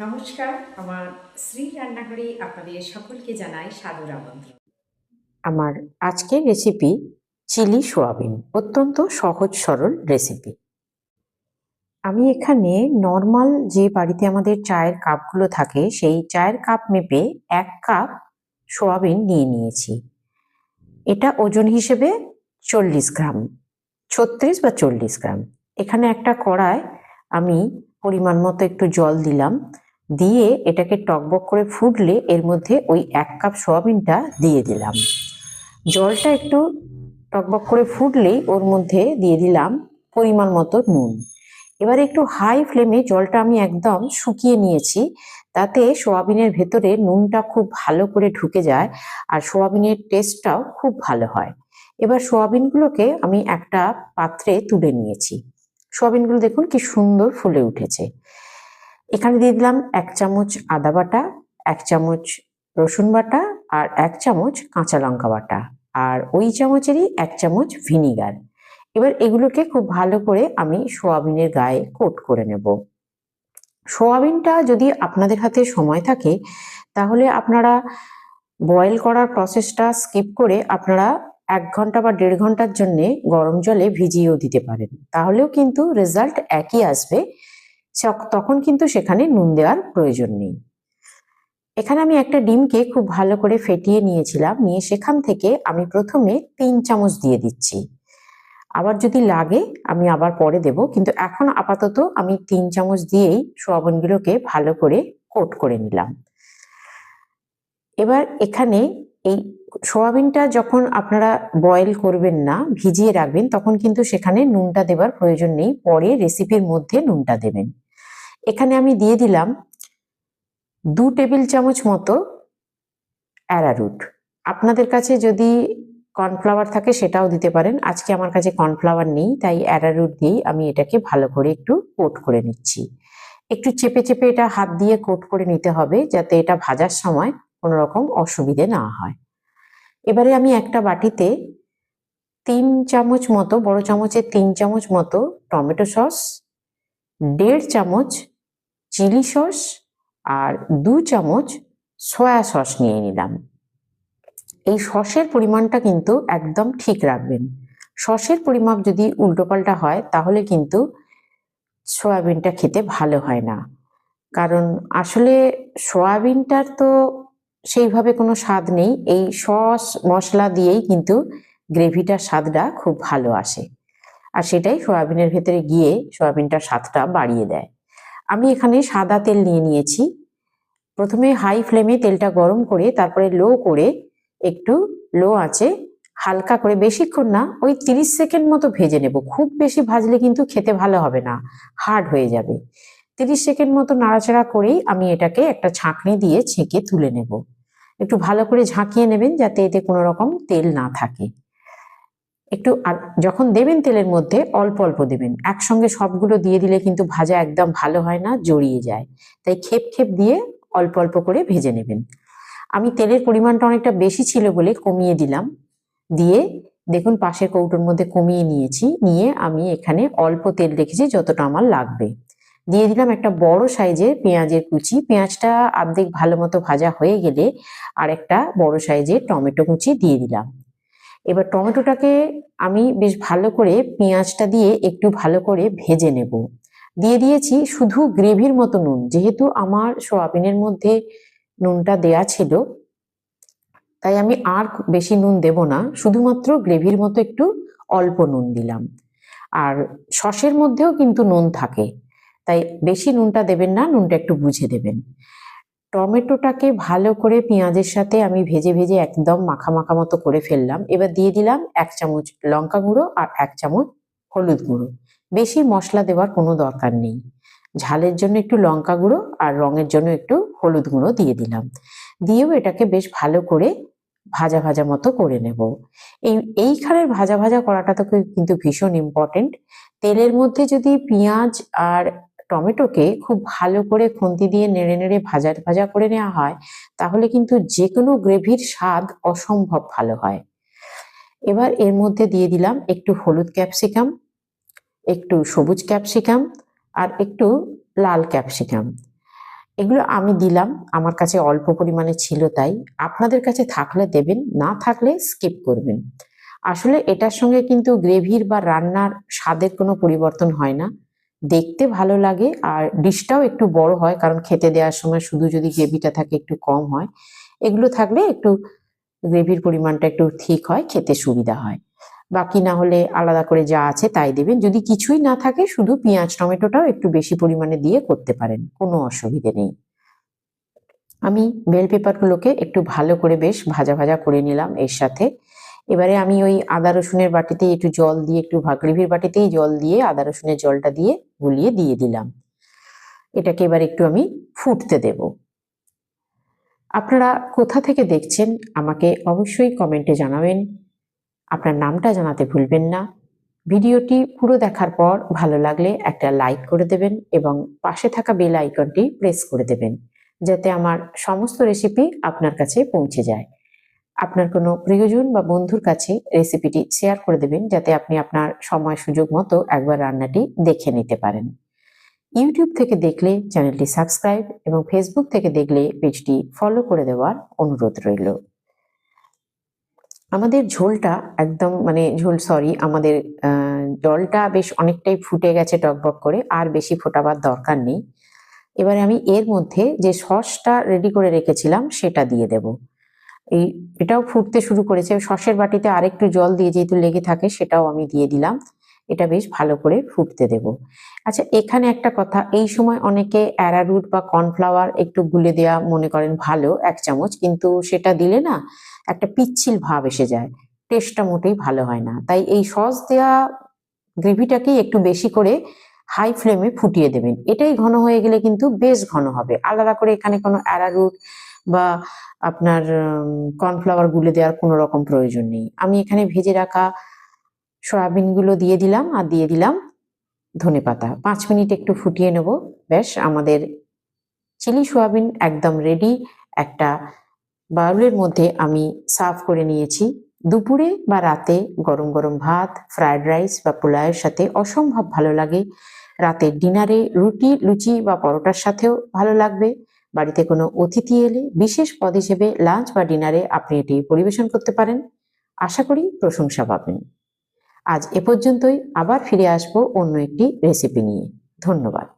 নমস্কার, আমার শ্রী রান্নাঘরে আপনাদের সকলকে জানাই সাদর আমন্ত্রণ। আমার আজকের রেসিপি চিলি সোয়াবিন, অত্যন্ত সহজ সরল রেসিপি। আমি এখানে নর্মাল যে বাড়িতে আমাদের চায়ের কাপগুলো থাকে সেই চায়ের কাপ মেপে 1 কাপ সোয়াবিন নিয়ে নিয়েছি। এটা ওজন হিসেবে 40 গ্রাম, 36 বা 40 গ্রাম। এখানে একটা কড়ায় আমি পরিমাণ মতো একটু জল দিলাম, দিয়ে এটাকে টকবক করে ফুটলে এর মধ্যে ওই 1 কাপ সোয়াবিনটা দিয়ে দিলাম। জলটা একটু টকবক করে ফুটলেই ওর মধ্যে দিয়ে দিলাম পরিমাণ মতো নুন। এবার একটু হাই ফ্লেমে জলটা আমি একদম শুকিয়ে নিয়েছি, তাতে সোয়াবিনের ভেতরে নুনটা খুব ভালো করে ঢুকে যায় আর সোয়াবিনের টেস্টটাও খুব ভালো হয়। এবার সোয়াবিনগুলোকে আমি একটা পাত্রে তুলে নিয়েছি। সোয়াবিনগুলো দেখুন কি সুন্দর ফুলে উঠেছে। এখানে দিয়ে দিলাম 1 চামচ আদা বাটা, 1 চামচ রসুন বাটা আর 1 চামচ কাঁচা লঙ্কা বাটা, আর ওই চামচেরই 1 চামচ ভিনিগার। এবার এগুলোকে খুব ভালো করে আমি সোয়াবিনের গায়ে কোট করে নেব। সোয়াবিনটা যদি আপনাদের হাতে সময় থাকে তাহলে আপনারা বয়েল করার প্রসেসটা স্কিপ করে আপনারা 1 ঘন্টা বা 1.5 ঘন্টার জন্যে গরম জলে ভিজিয়েও দিতে পারেন, তাহলেও কিন্তু রেজাল্ট একই আসবে। তখন কিন্তু সেখানে নুন দেওয়ার প্রয়োজন নেই। এখানে আমি একটা ডিমকে খুব ভালো করে ফেটিয়ে নিয়েছিলাম, নিয়ে সেখান থেকে আমি প্রথমে 3 চামচ দিয়ে দিচ্ছি। আবার যদি লাগে আমি আবার পরে দেব, কিন্তু এখন আপাতত আমি 3 চামচ দিয়েই সোয়াবিনগুলোকে ভালো করে কোট করে নিলাম। এবার এখানে এই সোয়াবিনটা যখন আপনারা বয়েল করবেন না, ভিজিয়ে রাখবেন, তখন কিন্তু সেখানে নুনটা দেবার প্রয়োজন নেই, পরে রেসিপির মধ্যে নুনটা দেবেন। এখানে আমি দিয়ে দিলাম 2 টেবিল চামচ মতো অ্যারারুট। আপনাদের কাছে যদি কর্নফ্লাওয়ার থাকে সেটাও দিতে পারেন। আজকে আমার কাছে কর্নফ্লাওয়ার নেই, তাই অ্যারারুট দিয়েই আমি এটাকে ভালো করে একটু কোট করে নিচ্ছি। একটু চেপে চেপে এটা হাত দিয়ে কোট করে নিতে হবে, যাতে এটা ভাজার সময় কোনো রকম অসুবিধে না হয়। এবারে আমি একটা বাটিতে 3 চামচ মতো, বড় চামচের 3 চামচ মতো টমেটো সস, 1.5 চামচ চিলি সস আর 2 চামচ সয়া সস নিয়ে নিলাম। এই সসের পরিমাণটা কিন্তু একদম ঠিক রাখবেন। সসের পরিমাপ যদি উল্টোপাল্টা হয় তাহলে কিন্তু সয়াবিনটা খেতে ভালো হয় না। কারণ আসলে সয়াবিনটার তো সেইভাবে কোনো স্বাদ নেই, এই সস মশলা দিয়েই কিন্তু গ্রেভিটার স্বাদটা খুব ভালো আসে, আর সেটাই সয়াবিনের ভেতরে গিয়ে সয়াবিনটার স্বাদটা বাড়িয়ে দেয়। আমি এখানে সাদা তেল নিয়ে নিয়েছি। প্রথমে হাই ফ্লেমে তেলটা গরম করে তারপরে একটু লো আঁচে হালকা করে, বেশিক্ষণ না, ওই 30 সেকেন্ড মতো ভেজে নেব। খুব বেশি ভাজলে কিন্তু খেতে ভালো হবে না, হার্ড হয়ে যাবে। 30 সেকেন্ড মতো নাড়াচাড়া করেই আমি এটাকে একটা ছাঁকনি দিয়ে ছেঁকে তুলে নেব। একটু ভালো করে ঝাঁকিয়ে নেবেন যাতে এতে কোনো রকম তেল না থাকে। একটু আর যখন দেবেন তেলের মধ্যে অল্প অল্প দেবেন, একসঙ্গে সবগুলো দিয়ে দিলে কিন্তু ভাজা একদম ভালো হয় না, জড়িয়ে যায়। তাই খেপ খেপ দিয়ে অল্প অল্প করে ভেজে নেবেন। আমি তেলের পরিমাণটা অনেকটা বেশি ছিল বলে কমিয়ে দিলাম, দিয়ে দেখুন পাশের কৌটোর মধ্যে কমিয়ে নিয়েছি, নিয়ে আমি এখানে অল্প তেল রেখেছি যতটা আমার লাগবে। দিয়ে দিলাম একটা বড় সাইজের পেঁয়াজের কুচি। পেঁয়াজটা অর্ধেক ভালো মতো ভাজা হয়ে গেলে আর একটা বড় সাইজের টমেটো কুচি দিয়ে দিলাম। এবার টমেটোটাকে আমি বেশ ভালো করে পেঁয়াজটা দিয়ে একটু ভালো করে ভেজে নেব। দিয়ে দিয়েছি শুধু গ্রেভির মতো নুন, যেহেতু আমার সোয়াবিনের মধ্যে নুনটা দেয়া ছিল, তাই আমি আর বেশি নুন দেব না, শুধুমাত্র গ্রেভির মতো একটু অল্প নুন দিলাম। আর সসের মধ্যেও কিন্তু নুন থাকে, তাই বেশি নুনটা দেবেন না, নুনটা একটু বুঝে দেবেন। টমেটোটাকে ভালো করে পেঁয়াজের সাথে আমি ভেজে ভেজে একদম মাখা মাখা মতো করে ফেললাম। এবার দিয়ে দিলাম 1 চামচ লঙ্কা গুঁড়ো আর 1 চামচ হলুদ গুঁড়ো। বেশি মশলা দেওয়ার কোনো দরকার নেই। ঝালের জন্য একটু লঙ্কা গুঁড়ো আর রঙের জন্য একটু হলুদ গুঁড়ো দিয়ে দিলাম। দিয়েও এটাকে বেশ ভালো করে ভাজা ভাজা মতো করে নেব। এইখানের ভাজা ভাজা করাটা তো কিন্তু ভীষণ ইম্পর্টেন্ট। তেলের মধ্যে যদি পেঁয়াজ আর টমেটোকে খুব ভালো করে খুন্তি দিয়ে নেড়ে নেড়ে ভাজা ভাজা করে নেওয়া হয়, তাহলে কিন্তু যে কোনো গ্রেভির স্বাদ অসম্ভব ভালো হয়। এবার এর মধ্যে দিয়ে দিলাম একটু হলুদ ক্যাপসিকাম, একটু সবুজ ক্যাপসিকাম আর একটু লাল ক্যাপসিকাম। এগুলো আমি দিলাম, আমার কাছে অল্প পরিমাণে ছিল তাই। আপনাদের কাছে থাকলে দেবেন, না থাকলে স্কিপ করবেন। আসলে এটার সঙ্গে কিন্তু গ্রেভির বা রান্নার স্বাদের কোনো পরিবর্তন হয় না। দেখতে ভালো লাগে আর ডিশটাও একটু বড় হয়, কারণ খেতে দেওয়ার সময় শুধু যদি গ্রেভিটা থাকে একটু কম হয়। এগুলো থাকলে একটু গ্রেভির পরিমাণটা একটু ঠিক হয়, খেতে সুবিধা হয়। বাকি না হলে আলাদা করে যা আছে তাই দেবেন। যদি কিছুই না থাকে শুধু পেঁয়াজ টমেটোটাও একটু বেশি পরিমাণে দিয়ে করতে পারেন, কোনো অসুবিধে নেই। আমি বেল পেপারগুলোকে একটু ভালো করে বেশ ভাজা ভাজা করে নিলাম এর সাথে। এবারে আমি ওই আদা রসুনের বাটিতেই একটু জল দিয়ে, একটু গ্রেভির বাটিতেই জল দিয়ে আদা রসুনের জলটা দিয়ে গুলিয়ে দিয়ে দিলাম। এটাকে এবার একটু আমি ফুটতে দেব। আপনারা কোথা থেকে দেখছেন আমাকে অবশ্যই কমেন্টে জানাবেন। আপনার নামটা জানাতে ভুলবেন না। ভিডিওটি পুরো দেখার পর ভালো লাগলে একটা লাইক করে দেবেন এবং পাশে থাকা বেল আইকনটি প্রেস করে দেবেন, যাতে আমার সমস্ত রেসিপি আপনার কাছে পৌঁছে যায়। আপনার কোনো প্রিয়জন বা বন্ধুর কাছে রেসিপিটি শেয়ার করে দেবেন, যাতে আপনি আপনার সময় সুযোগ মতো একবার রান্নাটি দেখে নিতে পারেন। ইউটিউব থেকে দেখলে চ্যানেলটি সাবস্ক্রাইব এবং ফেসবুক থেকে দেখলে পেজটি ফলো করে দেওয়ার অনুরোধ রইল। আমাদের ঝোলটা একদম মানে আমাদের জলটা বেশ অনেকটাই ফুটে গেছে টকবক করে, আর বেশি ফোটাবার দরকার নেই। এবারে আমি এর মধ্যে যে সসটা রেডি করে রেখেছিলাম সেটা দিয়ে দেব। এটাও ফুটতে শুরু করেছে। সসের বাটিতে আরেকটু জল দিয়ে যেহেতু লেগে থাকে সেটাও আমি দিয়ে দিলাম। এটা বেশ ভালো করে ফুটতে দেব। আচ্ছা, এখানে একটা কথা, এই সময় অনেকে অ্যারারুট বা কর্নফ্লাওয়ার একটু গুলে দেওয়া মনে করেন ভালো 1 চামচ, কিন্তু সেটা দিলে না একটা পিচ্ছিল ভাব এসে যায়, টেস্টটা মোটেই ভালো হয় না। তাই এই সস দেওয়া গ্রেভিটাকেই একটু বেশি করে হাই ফ্লেমে ফুটিয়ে দেবেন। এটাই ঘন হয়ে গেলে কিন্তু বেশ ঘন হবে। আলাদা করে এখানে কোনো অ্যারারুট বা আপনার কর্নফ্লাওয়ার গুলে দেওয়ার কোনো রকম প্রয়োজন নেই। আমি এখানে ভেজে রাখা সয়াবিনগুলো দিয়ে দিলাম আর দিয়ে দিলাম ধনেপাতা। 5 মিনিট একটু ফুটিয়ে নেব। ব্যাস, আমাদের চিলি সয়াবিন একদম রেডি। একটা বাউলের মধ্যে আমি সার্ভ করে নিয়েছি। দুপুরে বা রাতে গরম গরম ভাত, ফ্রায়েড রাইস বা পোলাওয়ের সাথে অসম্ভব ভালো লাগে। রাতের ডিনারে রুটি, লুচি বা পরোটার সাথেও ভালো লাগবে। বাড়িতে কোনো অতিথি এলে বিশেষ পদ হিসেবে লাঞ্চ বা ডিনারে আপনি এটি পরিবেশন করতে পারেন। আশা করি প্রশংসা পাবেন। আজ এ পর্যন্তই। আবার ফিরে আসবো অন্য একটি রেসিপি নিয়ে। ধন্যবাদ।